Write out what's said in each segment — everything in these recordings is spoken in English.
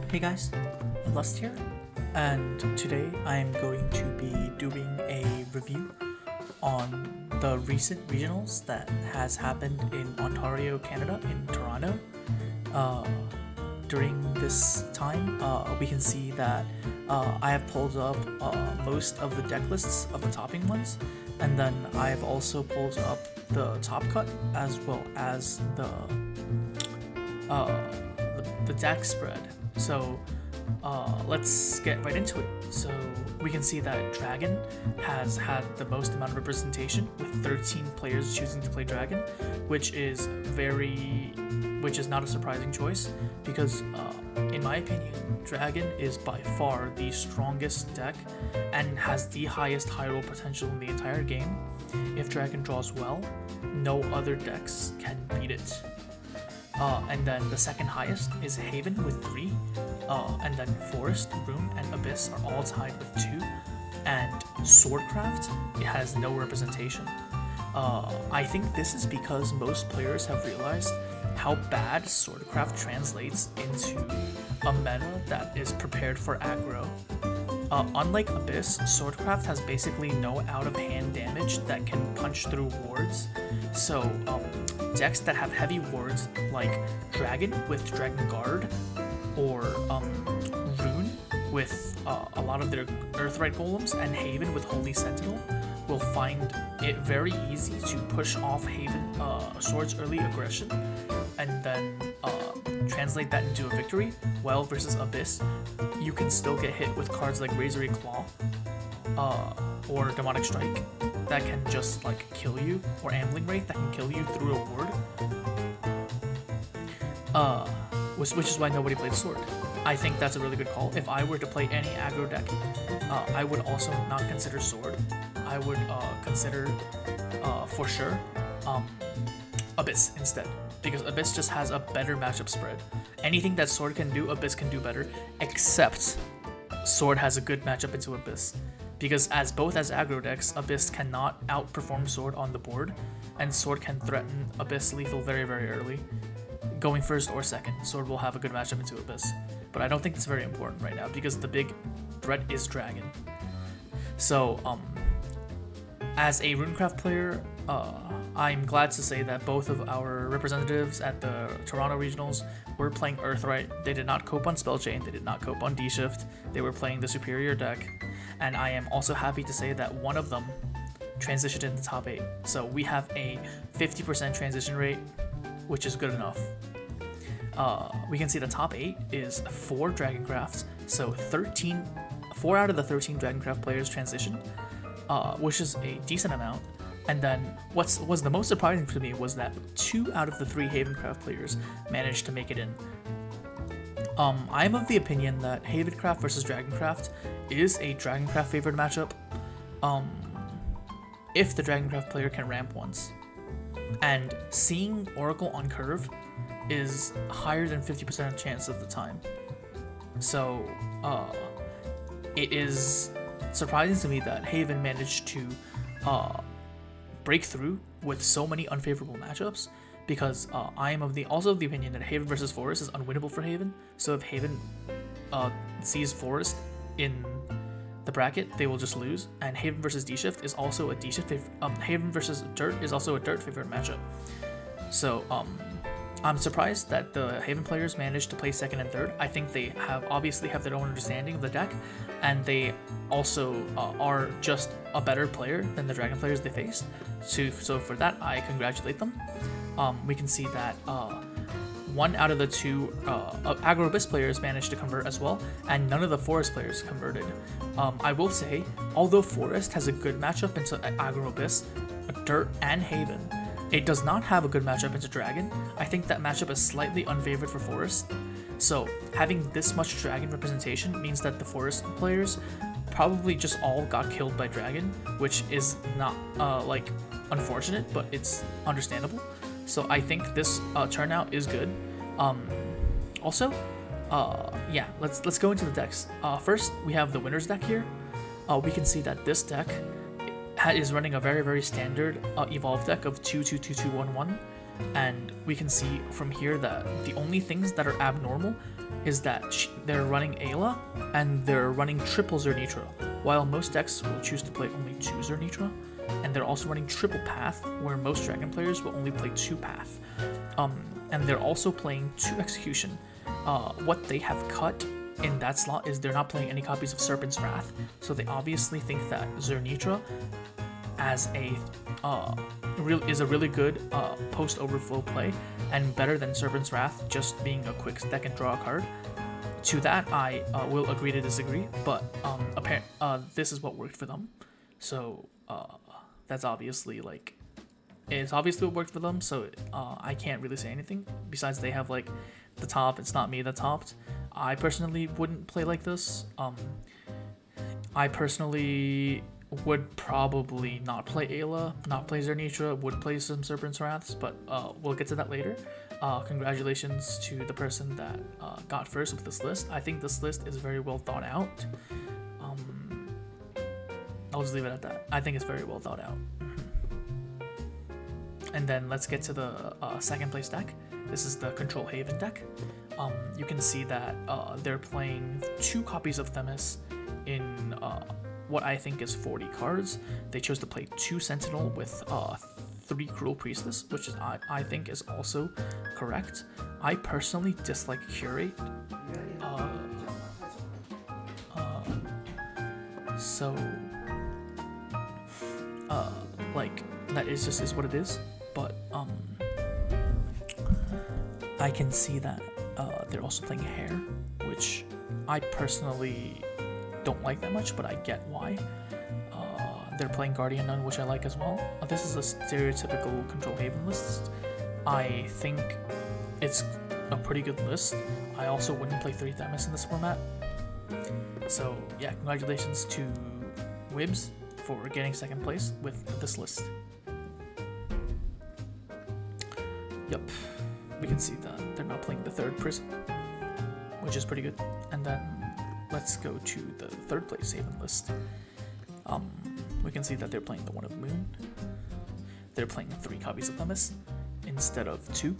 Hey guys, Lust here, and today I am going to be doing a review on the recent regionals that has happened in Ontario, Canada, in Toronto. During this time, we can see that I have pulled up most of the deck lists of the topping ones, and then I have also pulled up the top cut as well as the deck spread. So let's get right into it. So we can see that Dragon has had the most amount of representation, with 13 players choosing to play Dragon, which is not a surprising choice because in my opinion, Dragon is by far the strongest deck and has the highest high roll potential in the entire game. If Dragon draws well, no other decks can beat it. And then the second highest is Haven with 3, and then Forest, Rune, and Abyss are all tied with 2, and Swordcraft, it has no representation. I think this is because most players have realized how bad Swordcraft translates into a meta that is prepared for aggro. Unlike Abyss, Swordcraft has basically no out-of-hand damage that can punch through wards, so decks that have heavy wards like Dragon with Dragon Guard or Rune with a lot of their Earthright Golems and Haven with Holy Sentinel will find it very easy to push off Haven Sword's early aggression and then translate that into a victory, while versus Abyss, you can still get hit with cards like Razorry Claw or Demonic Strike that can just like kill you, or Ambling Wraith that can kill you through a ward, which is why nobody played Sword. I think that's a really good call. If I were to play any aggro deck, I would also not consider Sword. I would consider for sure Abyss instead, because Abyss just has a better matchup spread. Anything that Sword can do, Abyss can do better, except Sword has a good matchup into Abyss, because as aggro decks, Abyss cannot outperform Sword on the board, and Sword can threaten Abyss lethal very, very early. Going first or second, Sword will have a good matchup into Abyss, but I don't think it's very important right now because the big threat is Dragon. So, as a Runecraft player, I'm glad to say that both of our representatives at the Toronto Regionals were playing Earthright. They did not cope on Spellchain, they did not cope on D-Shift, they were playing the superior deck, and I am also happy to say that one of them transitioned into top 8. So we have a 50% transition rate, which is good enough. We can see the top 8 is 4 Dragoncrafts, so 4 out of the 13 Dragoncraft players transition, which is a decent amount. And then what was the most surprising to me was that 2 out of the 3 Havencraft players managed to make it in. I'm of the opinion that Havencraft versus Dragoncraft is a Dragoncraft favored matchup, if the Dragoncraft player can ramp once. And seeing Oracle on curve is higher than 50% chance of the time. So it is surprising to me that Haven managed to break through with so many unfavorable matchups, because I am also of the opinion that Haven versus Forest is unwinnable for Haven. So if Haven sees Forest in the bracket, they will just lose. And Haven versus D-Shift is also a D-Shift Haven versus Dirt is also a Dirt favorite matchup. So I'm surprised that the Haven players managed to play second and third. I think they obviously have their own understanding of the deck, and they also are just a better player than the Dragon players they faced. So for that, I congratulate them. We can see that 1 out of the 2 Aggro Abyss players managed to convert as well, and none of the Forest players converted. I will say, although Forest has a good matchup into Aggro Abyss, Dirt, and Haven, it does not have a good matchup into Dragon. I think that matchup is slightly unfavored for Forest. So having this much Dragon representation means that the Forest players probably just all got killed by Dragon, which is not unfortunate, but it's understandable. So I think this turnout is good. Also, let's go into the decks. First, we have the winners deck here. We can see that this deck is running a very, very standard evolve deck of 2-2-2-2-1-1, and we can see from here that the only things that are abnormal is that they're running Ayla and they're running triple Zernitra, while most decks will choose to play only 2 Zernitra, and they're also running triple Path, where most Dragon players will only play 2 Path. And they're also playing 2 Execution. What they have cut in that slot is they're not playing any copies of Serpent's Wrath, so they obviously think that Zernitra as is a really good post overflow play and better than Serpent's Wrath just being a quick deck and draw a card. To that, I will agree to disagree, but this is what worked for them. So that's obviously it's obviously what worked for them. So I can't really say anything. Besides, they have like the top. It's not me that topped. I personally wouldn't play like this. I personally would probably not play Ayla, not play Zernitra, would play some Serpent's Wraths, but we'll get to that later. Congratulations to the person that got first with this list. I think this list is very well thought out. I'll just leave it at that. I think it's very well thought out. And then let's get to the second place deck. This is the Control Haven deck. You can see that they're playing 2 copies of Themis in what I think is 40 cards. They chose to play 2 Sentinel with 3 Cruel Priestess, which is I think is also correct. I personally dislike Curate. Like that is what it is. But I can see that they're also playing Hair, which I personally don't like that much, but I get why. They're playing Guardian Nun, which I like as well. This is a stereotypical Control Haven list. I think it's a pretty good list. I also wouldn't play 3 Themis in this format. So yeah, congratulations to Wibs for getting second place with this list. Yep, we can see that they're not playing the 3rd Prism, which is pretty good. And then let's go to the 3rd place Haven list. We can see that they're playing the One of Moon. They're playing 3 copies of Themis instead of 2.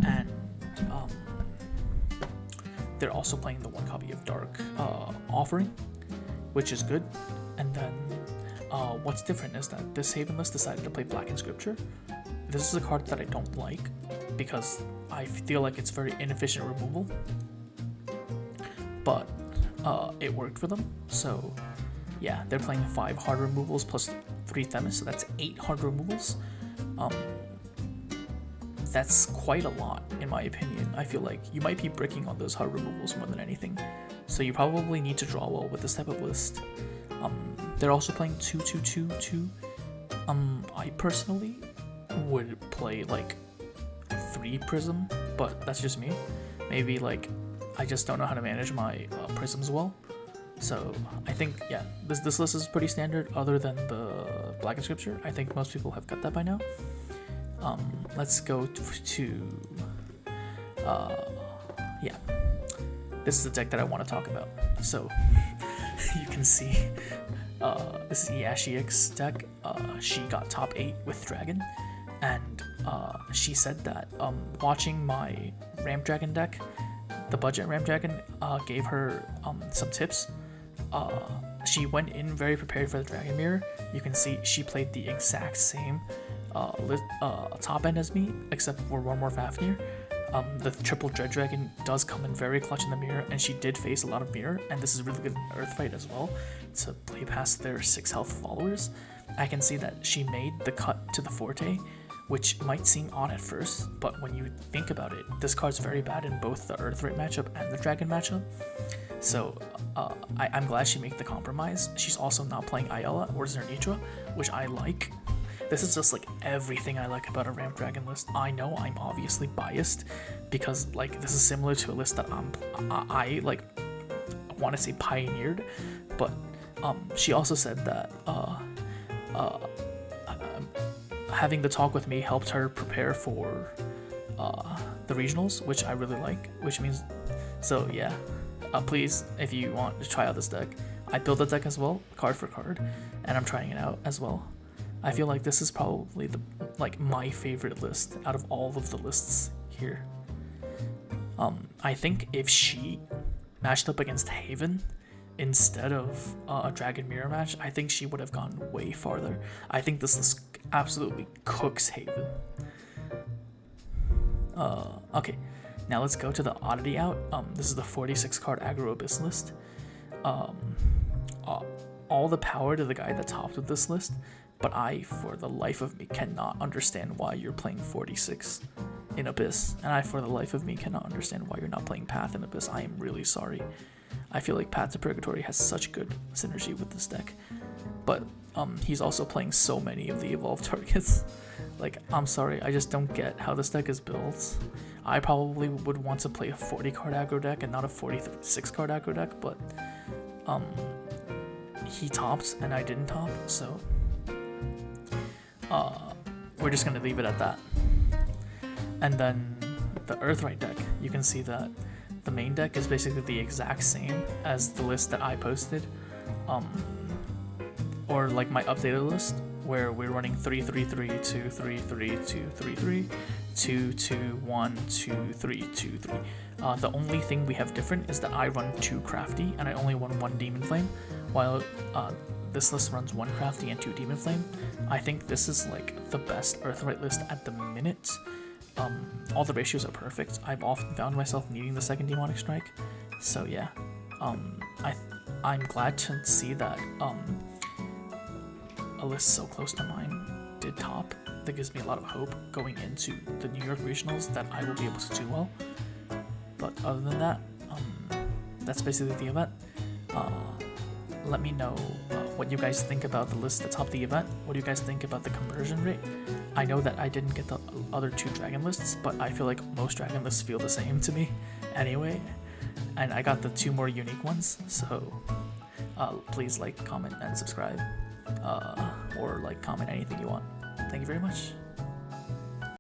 And they're also playing the 1 copy of Dark Offering, which is good. And then what's different is that this Haven list decided to play Black Inscripture. This is a card that I don't like because I feel like it's very inefficient removal. But it worked for them. So yeah, they're playing 5 hard removals plus 3 Themis, so that's 8 hard removals. That's quite a lot, in my opinion. I feel like you might be bricking on those hard removals more than anything, so you probably need to draw well with this type of list. They're also playing 2-2-2-2. I personally would play like 3 Prism, but that's just me. Maybe like I just don't know how to manage my Prisms well. So I think, yeah, this list is pretty standard other than the Black Inscripture. I think most people have got that by now. Let's go to yeah, this is the deck that I want to talk about. So you can see this is IyashiK's deck. She got top 8 with Dragon, and she said that watching my Ramp Dragon deck, the budget Ramp Dragon, gave her some tips. She went in very prepared for the Dragon Mirror. You can see she played the exact same top end as me, except for one more Fafnir. The triple Dread Dragon does come in very clutch in the mirror, and she did face a lot of mirror, and this is really good in Earth Fight as well to play past their 6 health followers. I can see that she made the cut to the Forte, which might seem odd at first, but when you think about it, this card's very bad in both the Earth Rite matchup and the Dragon matchup. So I'm glad she made the compromise. She's also not playing Ayala or Zernitra, which I like. This is just like everything I like about a Ramp Dragon list. I know I'm obviously biased because like this is similar to a list that I like want to say pioneered, but she also said that having the talk with me helped her prepare for the regionals, which I really like, which means, so yeah, please, if you want to try out this deck, I built the deck as well, card for card, and I'm trying it out as well. I feel like this is probably my favorite list out of all of the lists here. I think if she matched up against Haven instead of a Dragon Mirror match, I think she would have gone way farther. I think this list absolutely cooks Haven. Okay, now let's go to the oddity out. This is the 46 card aggro abyss list. All the power to the guy that topped with this list, but I, for the life of me, cannot understand why you're playing 46 in Abyss, and I, for the life of me, cannot understand why you're not playing Path in Abyss. I am really sorry. I feel like Path to Purgatory has such good synergy with this deck, but he's also playing so many of the evolved targets. Like, I'm sorry, I just don't get how this deck is built. I probably would want to play a 40 card aggro deck and not a 46 card aggro deck, but he topped and I didn't top, so we're just gonna leave it at that. And then the Earthrite deck, you can see that the main deck is basically the exact same as the list that I posted, or like my updated list, where we're running 3-3-3-2-3-3-2-2-1-2-3-2-3. The only thing we have different is that I run 2 Crafty and I only run 1 Demon Flame, while this list runs 1 Crafty and 2 Demon Flame. I think this is like the best Earthrite list at the minute. All the ratios are perfect. I've often found myself needing the second Demonic Strike, so yeah. I'm glad to see that a list so close to mine did top. That gives me a lot of hope going into the New York Regionals that I will be able to do well. But other than that, that's basically the event. Let me know what you guys think about the list that topped the event. What do you guys think about the conversion rate? I know that I didn't get the other 2 dragon lists, but I feel like most dragon lists feel the same to me anyway. And I got the 2 more unique ones, so please like, comment, and subscribe. Or like, comment anything you want. Thank you very much.